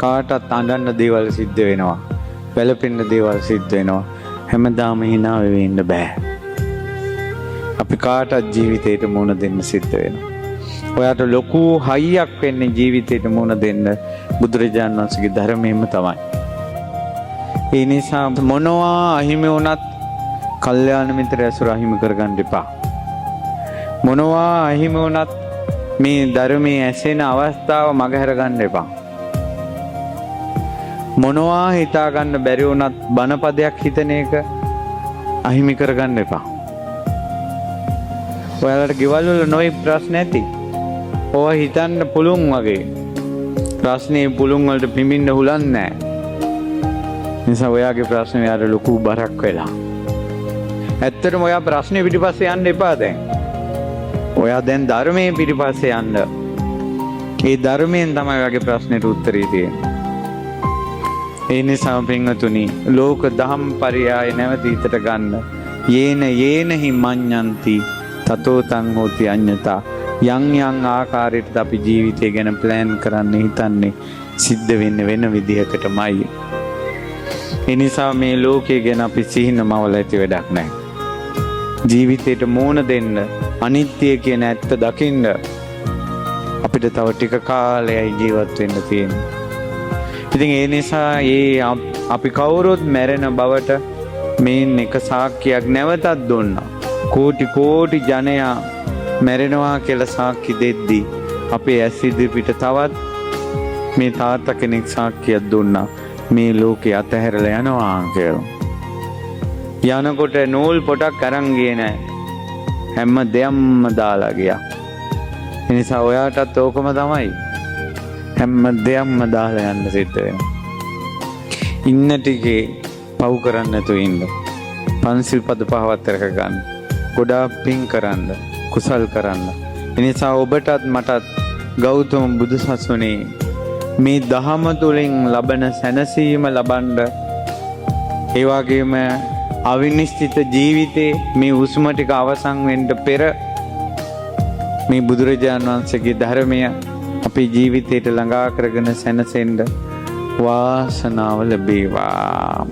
කාටත් අඬන්න දේවල් සිද්ධ වෙනවා. වැළපෙන්න දේවල් සිද්ධ වෙනවා. හැමදාම hina වෙවි ඉන්න බෑ. අපි කාටත් ජීවිතේට මුහුණ දෙන්න සිද්ධ වෙනවා. ඔයාට ලොකු හයියක් වෙන්නේ ජීවිතේට මුහුණ දෙන්න බුදුරජාණන් වහන්සේගේ ධර්මයෙන්ම තමයි. ඒ නිසා මොනවා අහිමි වුණත් කල්යාණ මිත්‍ර ඇසුර අහිමි කරගන්න එපා. මොනවා අහිමි වුණත් මේ ධර්මයේ ඇසෙන අවස්ථාව මගහැර ගන්න එපා. මොනවා හිතා ගන්න බැරි වුණත් බණපදයක් හිතන එක අහිමි කරගන්න එපා. ඔයාලට ගෙවල් වල නොයි ප්‍රශ්න ඇති. ඕවා හිතන්න පුළුවන් වගේ. ප්‍රශ්නේ පුළුවන් වලට පිඹින්න හුලන්නේ නැහැ. නිසා ඔයාගේ ප්‍රශ්නේ යාර ලොකු බරක් වෙලා. ඇත්තටම ඔයා ප්‍රශ්නේ පිටිපස්සේ යන්න එපා දැන්. ඔයා දැන් ධර්මයේ පිටිපස්සේ යන්න. ඒ ධර්මයෙන් තමයි ඔයාගේ ප්‍රශ්නෙට උත්තරේ තියෙන්නේ. ඒ නිසා පින්වතුනි ලෝක දහම් පරියාය නැවත හිතට ගන්න. යේන හිමඤ්ඤන්ති තතෝ තං හෝති අඤ්ඤතා. යම් යම් ආකාරයකට අපි ජීවිතය ගැන ප්ලෑන් කරන්න හිතන්නේ සිද්ධ වෙන්නේ වෙන විදිහකටමයි. ඒ නිසා මේ ලෝකය ගැන අපි සිහින මවල ඇති වැඩක් නැහැ. ජීවිතයට මෝන දෙන්න, අනිත්‍ය කියන ඇත්ත දකින්න අපිට තව ටික කාලයයි ජීවත් වෙන්න තියෙන්නේ. ඉතින් ඒ නිසා අපි කවුරුත් මැරෙන බවට මේන් එක සාක්කියක් නැවතත් දුන්නා. කෝටි ජනයා මැරෙනවා කියලා සාක්ෂි දෙද්දී අපේ ඇස් ඉදිරිපිට තවත් මේ තාත්තා කෙනෙක් සාක්ෂියක් දුන්නා. මේ ලෝකේ අතහැරලා යනවා කියලා. යනකොට නූල් පොටක් අරන් ගියේ නැහැ. හැම දෙයක්ම දාලා ගියා. ඒ නිසා ඔයාටත් ඕකම තමයි. හැම දෙයක්ම දාලා යන්න සිද්ධ වෙනවා. ඉන්න ටිකේ පව් කරන්න නැතුව ඉන්න. පන්සිල් පද පහවත් රැක ගන්න. ගොඩාක් පින් කරන්න, කුසල් කරන්න. ඒ නිසා ඔබටත් මටත් ගෞතම බුදුසසුනේ මේ දහම තුලින් ලබන සැනසීම ලබන්න, ඒ වගේම අවිනිශ්චිත ජීවිතේ මේ උස්ම ටික අවසන් වෙන්න පෙර මේ බුදුරජාණන් වහන්සේගේ ධර්මය අපේ ජීවිතයට ළඟා කරගෙන සැනසෙන්න වාසනාව ලැබේවා.